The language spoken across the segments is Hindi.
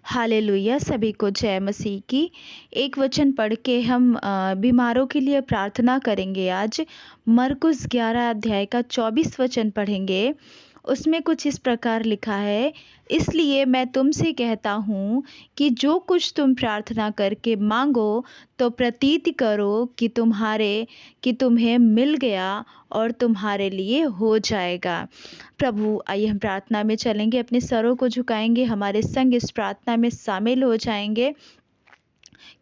हालेलुया। सभी को जय मसीह की। एक वचन पढ़ के हम बीमारों के लिए प्रार्थना करेंगे आज। मरकुस 11 अध्याय का 24 वचन पढ़ेंगे। उसमें कुछ इस प्रकार लिखा है, इसलिए मैं तुमसे कहता हूँ कि जो कुछ तुम प्रार्थना करके मांगो तो प्रतीति करो कि तुम्हें मिल गया और तुम्हारे लिए हो जाएगा। प्रभु, आइए हम प्रार्थना में चलेंगे, अपने सरों को झुकाएंगे, हमारे संग इस प्रार्थना में शामिल हो जाएंगे,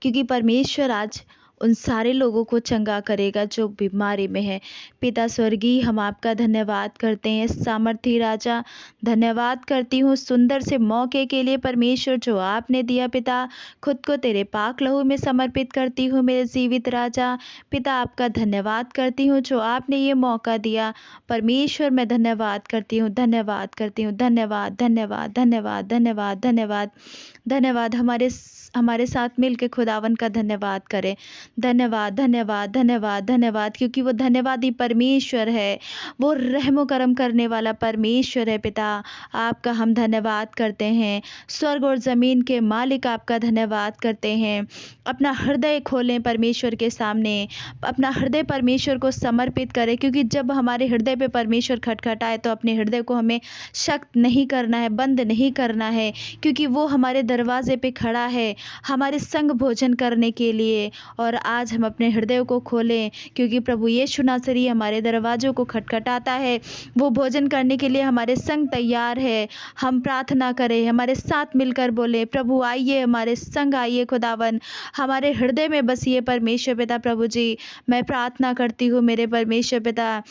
क्योंकि परमेश्वर आज उन सारे लोगों को चंगा करेगा जो बीमारी में है। पिता स्वर्गीय, हम आपका धन्यवाद करते हैं सामर्थी राजा। धन्यवाद करती हूँ सुंदर से मौके के लिए परमेश्वर जो आपने दिया। पिता, खुद को तेरे पाक लहू में समर्पित करती हूँ मेरे जीवित राजा। पिता, आपका धन्यवाद करती हूँ जो आपने ये मौका दिया। परमेश्वर, मैं धन्यवाद करती हूँ, धन्यवाद करती हूँ, धन्यवाद धन्यवाद धन्यवाद धन्यवाद धन्यवाद धन्यवाद। हमारे साथ मिलकर खुदावन का धन्यवाद करें। धन्यवाद धन्यवाद धन्यवाद धन्यवाद, क्योंकि वो धन्यवादी परमेश्वर है, वो रहमो करम करने वाला परमेश्वर है। पिता, आपका हम धन्यवाद करते हैं। स्वर्ग और ज़मीन के मालिक, आपका धन्यवाद करते हैं। अपना हृदय खोलें परमेश्वर के सामने, अपना हृदय परमेश्वर को समर्पित करें, क्योंकि जब हमारे हृदय पे परमेश्वर खटखटाए तो अपने हृदय को हमें सख्त नहीं करना है, बंद नहीं करना है, क्योंकि वो हमारे दरवाजे पे खड़ा है हमारे संग भोजन करने के लिए। और आज हम अपने हृदय को खोलें, क्योंकि प्रभु यीशु नासरी हमारे दरवाजों को खटखटाता है। वो भोजन करने के लिए हमारे संग तैयार है। हम प्रार्थना करें, हमारे साथ मिलकर बोले, प्रभु आइए, हमारे संग आइए। खुदावन, हमारे हृदय में बसिए परमेश्वर पिता। प्रभु जी, मैं प्रार्थना करती हूँ मेरे परमेश्वर पिता,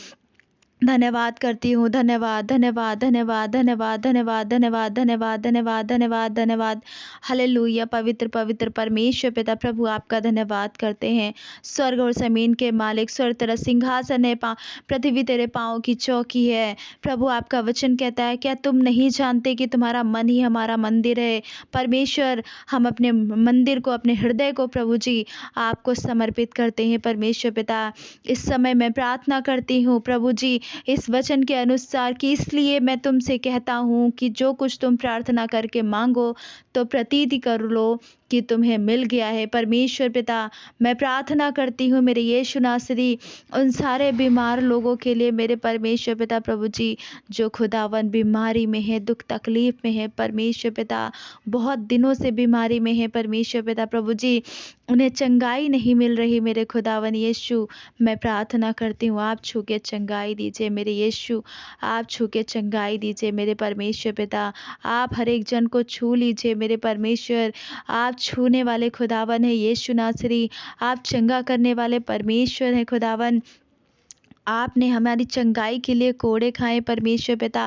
धन्यवाद करती हूँ। धन्यवाद धन्यवाद धन्यवाद धन्यवाद धन्यवाद धन्यवाद धन्यवाद धन्यवाद धन्यवाद धन्यवाद। हालेलुया। पवित्र पवित्र परमेश्वर पिता, प्रभु आपका धन्यवाद करते हैं। स्वर्ग और जमीन के मालिक, स्वर्ग तेरा सिंहासन है, पृथ्वी तेरे पाँव की चौकी है। प्रभु, आपका वचन कहता है, क्या तुम नहीं जानते कि तुम्हारा मन ही हमारा मंदिर है। परमेश्वर, हम अपने मंदिर को, अपने हृदय को प्रभु जी आपको समर्पित करते हैं। परमेश्वर पिता, इस समय मैं प्रार्थना करती हूँ प्रभु जी इस वचन के अनुसार, कि इसलिए मैं तुमसे कहता हूँ कि जो कुछ तुम प्रार्थना करके मांगो तो प्रतीति कर लो कि तुम्हें मिल गया है। परमेश्वर पिता, मैं प्रार्थना करती हूँ मेरे यीशु नासरी उन सारे बीमार लोगों के लिए, मेरे परमेश्वर पिता प्रभु जी, जो खुदावन बीमारी में है, दुख तकलीफ में है। परमेश्वर पिता, बहुत दिनों से बीमारी में है। परमेश्वर पिता प्रभु जी, उन्हें चंगाई नहीं मिल रही। मेरे खुदावन यीशु, मैं प्रार्थना करती हूँ, आप छू के चंगाई दीजिए मेरे यीशु, आप छू के चंगाई दीजिए मेरे परमेश्वर पिता। आप हर एक जन को छू लीजिए मेरे परमेश्वर। आप छूने वाले खुदावन है यीशु नासरी, आप चंगा करने वाले परमेश्वर हैं खुदावन। आपने हमारी चंगाई के लिए कोड़े खाए परमेश्वर पिता।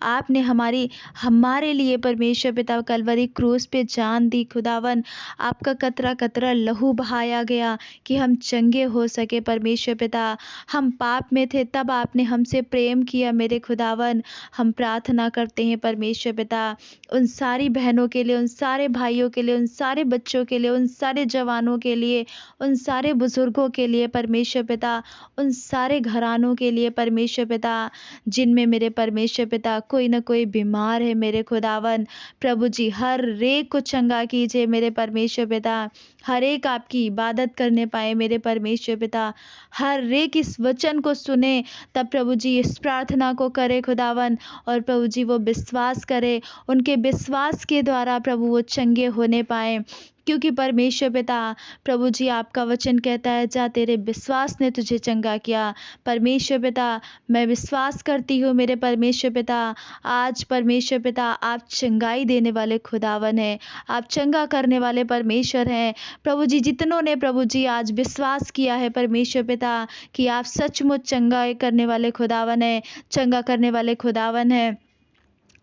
आपने हमारे लिए परमेश्वर पिता कलवरी क्रूस पे जान दी खुदावन। आपका कतरा कतरा लहू बहाया गया कि हम चंगे हो सके परमेश्वर पिता। हम पाप में थे, तब आपने हमसे प्रेम किया मेरे खुदावन। हम प्रार्थना करते हैं परमेश्वर पिता, उन सारी बहनों के लिए, उन सारे भाइयों के लिए, उन सारे बच्चों के लिए, उन सारे जवानों के लिए, उन सारे बुजुर्गों के लिए परमेश्वर पिता, उन सारे घरानों के लिए परमेश्वर पिता, जिनमें मेरे परमेश्वर पिता कोई न कोई बीमार है मेरे खुदावन। प्रभु जी, हर एक को चंगा कीजिए मेरे परमेश्वर पिता। हर एक आपकी इबादत करने पाए मेरे परमेश्वर पिता। हर एक इस वचन को सुने, तब प्रभु जी इस प्रार्थना को करे खुदावन, और प्रभु जी वो विश्वास करे, उनके विश्वास के द्वारा प्रभु वो चंगे होने पाए। क्योंकि परमेश्वर पिता प्रभु जी, आपका वचन कहता है, जा तेरे विश्वास ने तुझे चंगा किया। परमेश्वर पिता, मैं विश्वास करती हूँ मेरे परमेश्वर पिता, आज परमेश्वर पिता आप चंगाई देने वाले खुदावन हैं, आप चंगा करने वाले परमेश्वर हैं। प्रभु जी, जितनों ने प्रभु जी आज विश्वास किया है परमेश्वर पिता कि आप सचमुच चंगा करने वाले खुदावन हैं, चंगा करने वाले खुदावन हैं,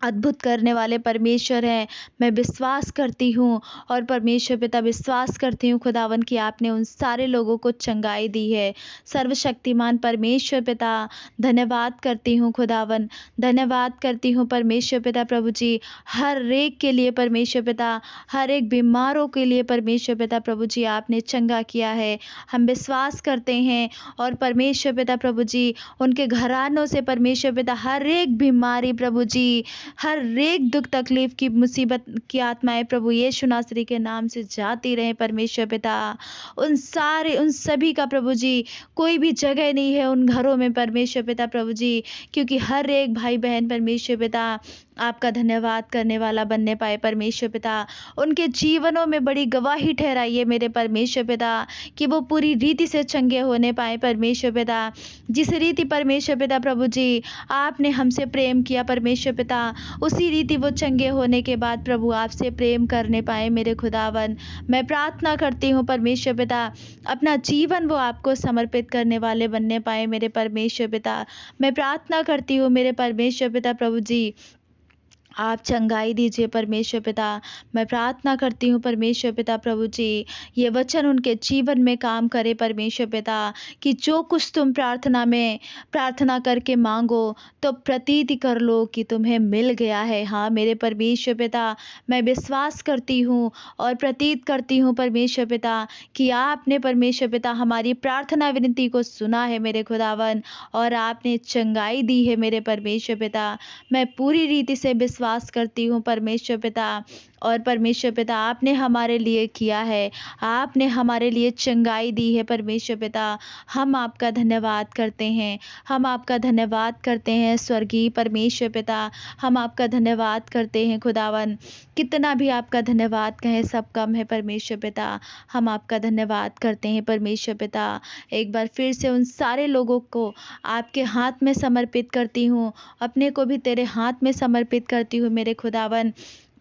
अद्भुत करने वाले परमेश्वर हैं, मैं विश्वास करती हूँ। और परमेश्वर पिता, विश्वास करती हूँ खुदावन कि आपने उन सारे लोगों को चंगाई दी है। सर्वशक्तिमान परमेश्वर पिता, धन्यवाद करती हूँ खुदावन, धन्यवाद करती हूँ परमेश्वर पिता प्रभु जी, हर एक के लिए परमेश्वर पिता, हर एक बीमारों के लिए परमेश्वर पिता प्रभु जी, आपने चंगा किया है। हम विश्वास करते हैं, और परमेश्वर पिता प्रभु जी, उनके घरानों से परमेश्वर पिता हर एक बीमारी प्रभु जी हर एक दुख तकलीफ की मुसीबत की आत्माएं प्रभु यीशु नासरी के नाम से जाती रहें परमेश्वर पिता। उन सभी का प्रभु जी कोई भी जगह नहीं है उन घरों में परमेश्वर पिता प्रभु जी, क्योंकि हर एक भाई बहन परमेश्वर पिता आपका धन्यवाद करने वाला बनने पाए परमेश्वर पिता। उनके जीवनों में बड़ी गवाही ठहराइए मेरे परमेश्वर पिता, कि वो पूरी रीति से चंगे होने पाए परमेश्वर पिता। जिस रीति परमेश्वर पिता प्रभु जी आपने हमसे प्रेम किया परमेश्वर पिता, उसी रीति वो चंगे होने के बाद प्रभु आपसे प्रेम करने पाए मेरे खुदावन। मैं प्रार्थना करती हूँ परमेश्वर पिता, अपना जीवन वो आपको समर्पित करने वाले बनने पाए मेरे परमेश्वर पिता। मैं प्रार्थना करती हूँ मेरे परमेश्वर पिता प्रभु जी, आप चंगाई दीजिए परमेश्वर पिता। मैं प्रार्थना करती हूँ परमेश्वर पिता प्रभु जी, ये वचन उनके जीवन में काम करे परमेश्वर पिता, कि जो कुछ तुम प्रार्थना करके मांगो तो प्रतीति कर लो कि तुम्हें मिल गया है। हाँ मेरे परमेश्वर पिता, मैं विश्वास करती हूँ और प्रतीत करती हूँ परमेश्वर पिता, कि आपने परमेश्वर पिता हमारी प्रार्थना विनती को सुना है मेरे खुदावन, और आपने चंगाई दी है मेरे परमेश्वर पिता। मैं पूरी रीति से विश्वास करती हूँ परमेश्वर पिता, और परमेश्वर पिता आपने हमारे लिए किया है, आपने हमारे लिए चंगाई दी है परमेश्वर पिता। हम आपका धन्यवाद करते हैं, हम आपका धन्यवाद करते हैं स्वर्गीय परमेश्वर पिता। हम आपका धन्यवाद करते हैं खुदावन, कितना भी आपका धन्यवाद कहें सब कम है परमेश्वर पिता। हम आपका धन्यवाद करते हैं परमेश्वर पिता। एक बार फिर से उन सारे लोगों को आपके हाथ में समर्पित करती हूँ, अपने को भी तेरे हाथ में समर्पित करती हूँ मेरे खुदावन।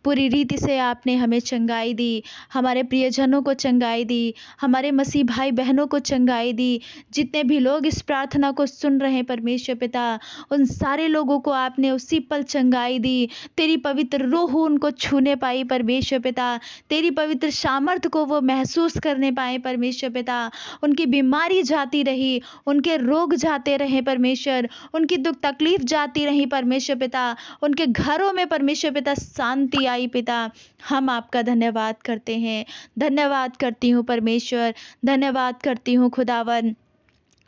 पूरी रीति से आपने हमें चंगाई दी, हमारे प्रियजनों को चंगाई दी, हमारे मसीह भाई बहनों को चंगाई दी। जितने भी लोग इस प्रार्थना को सुन रहे हैं परमेश्वर पिता, उन सारे लोगों को आपने उसी पल चंगाई दी। तेरी पवित्र रूह उनको छूने पाई परमेश्वर पिता, तेरी पवित्र सामर्थ्य को वो महसूस करने पाए परमेश्वर पिता। उनकी बीमारी जाती रही, उनके रोग जाते रहे परमेश्वर, उनकी दुख तकलीफ जाती रही परमेश्वर पिता, उनके घरों में परमेश्वर पिता शांति आई पिता। हम आपका धन्यवाद करते हैं, धन्यवाद करती हूँ परमेश्वर, धन्यवाद करती हूँ खुदावन।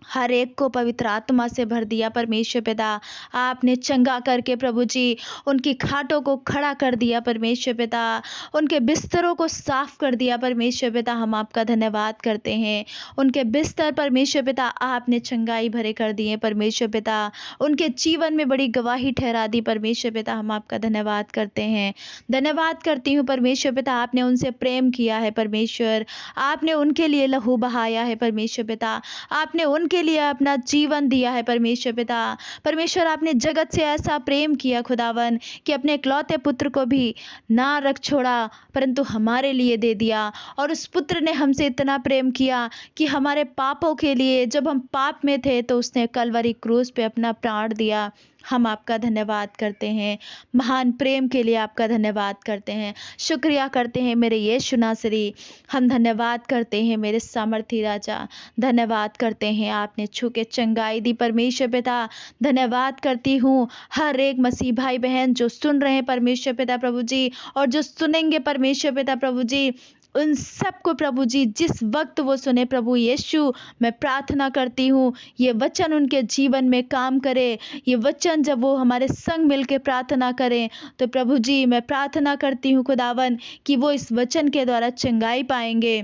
हर एक को पवित्र आत्मा से भर दिया परमेश्वर पिता, आपने चंगा करके प्रभु जी उनकी खाटों को खड़ा कर दिया परमेश्वर पिता, उनके बिस्तरों को साफ कर दिया परमेश्वर पिता। हम आपका धन्यवाद करते हैं। उनके बिस्तर परमेश्वर पिता आपने चंगाई भरे कर दिए परमेश्वर पिता, उनके जीवन में बड़ी गवाही ठहरा दी परमेश्वर पिता। हम आपका धन्यवाद करते हैं, धन्यवाद करती हूँ परमेश्वर पिता। आपने उनसे प्रेम किया है परमेश्वर, आपने उनके लिए लहू बहाया है परमेश्वर पिता, आपने उनके लिए अपना जीवन दिया है परमेश्वर पिता। परमेश्वर आपने जगत से ऐसा प्रेम किया खुदावन, कि अपने इकलौते पुत्र को भी ना रख छोड़ा परंतु हमारे लिए दे दिया। और उस पुत्र ने हमसे इतना प्रेम किया कि हमारे पापों के लिए, जब हम पाप में थे तो उसने कलवरी क्रूस पे अपना प्राण दिया। हम आपका धन्यवाद करते हैं, महान प्रेम के लिए आपका धन्यवाद करते हैं, शुक्रिया करते हैं मेरे यीशु नासरी। हम धन्यवाद करते हैं मेरे सामर्थी राजा, धन्यवाद करते हैं आपने छू के चंगाई दी परमेश्वर पिता। धन्यवाद करती हूँ हर एक मसीह भाई बहन जो सुन रहे हैं परमेश्वर पिता प्रभु जी, और जो सुनेंगे परमेश्वर पिता प्रभु जी, उन सबको प्रभु जी जिस वक्त वो सुने प्रभु यीशु, मैं प्रार्थना करती हूँ ये वचन उनके जीवन में काम करे। ये वचन जब वो हमारे संग मिलकर प्रार्थना करें तो प्रभु जी मैं प्रार्थना करती हूँ खुदावन, कि वो इस वचन के द्वारा चंगाई पाएंगे।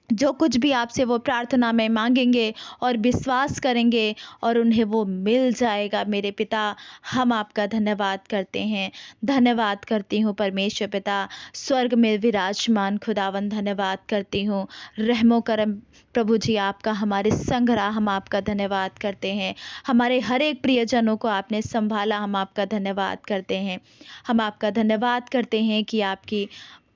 जो कुछ भी आपसे वो प्रार्थना में मांगेंगे और विश्वास करेंगे और उन्हें वो मिल जाएगा मेरे पिता। हम आपका धन्यवाद करते हैं, धन्यवाद करती हूँ परमेश्वर पिता। स्वर्ग में विराजमान खुदावन धन्यवाद करती हूँ। रहमो करम प्रभु जी आपका हमारे संग रहा, हम आपका धन्यवाद करते हैं। हमारे हर एक प्रियजनों को आपने संभाला, हम आपका धन्यवाद करते हैं। हम आपका धन्यवाद करते हैं कि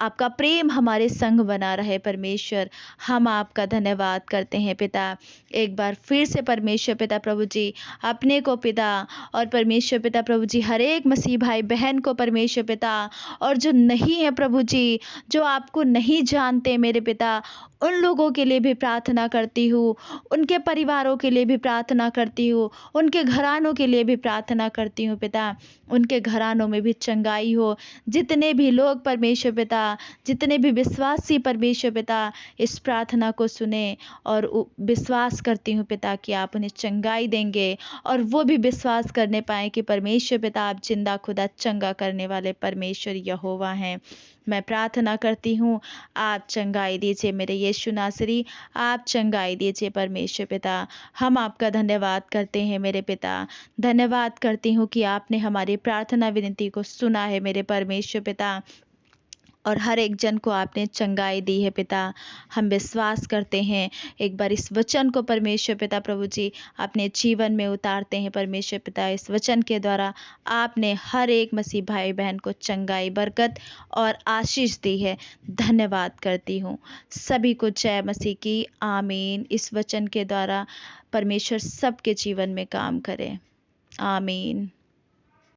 आपका प्रेम हमारे संग बना रहे परमेश्वर। हम आपका धन्यवाद करते हैं पिता। एक बार फिर से परमेश्वर पिता प्रभु जी अपने को पिता, और परमेश्वर पिता प्रभु जी हर एक मसीह भाई बहन को परमेश्वर पिता, और जो नहीं है प्रभु जी, जो आपको नहीं जानते मेरे पिता, उन लोगों के लिए भी प्रार्थना करती हूँ, उनके परिवारों के लिए भी प्रार्थना करती हूँ, उनके घरानों के लिए भी प्रार्थना करती हूँ पिता। उनके घरानों में भी चंगाई हो। जितने भी लोग परमेश्वर पिता जितने भी विश्वासी परमेश्वर पिता इस प्रार्थना को सुने और विश्वास करती हूँ पिता कि आप उन्हें चंगाई देंगे और वो भी विश्वास करने पाए कि परमेश्वर पिता आप जिंदा खुदा चंगा करने वाले परमेश्वर यहोवा हैं। मैं प्रार्थना करती हूँ, आप चंगाई दीजिए मेरे यीशु नासरी, आप चंगाई दीजिए परमेश्वर पिता। हम आपका धन्यवाद करते हैं मेरे पिता। धन्यवाद करती हूँ कि आपने हमारी प्रार्थना विनती को सुना है मेरे परमेश्वर पिता, और हर एक जन को आपने चंगाई दी है पिता। हम विश्वास करते हैं, एक बार इस वचन को परमेश्वर पिता प्रभु जी अपने जीवन में उतारते हैं परमेश्वर पिता। इस वचन के द्वारा आपने हर एक मसीह भाई बहन को चंगाई, बरकत और आशीष दी है। धन्यवाद करती हूँ। सभी को जय मसीह की। आमीन। इस वचन के द्वारा परमेश्वर सबके जीवन में काम करे। आमीन।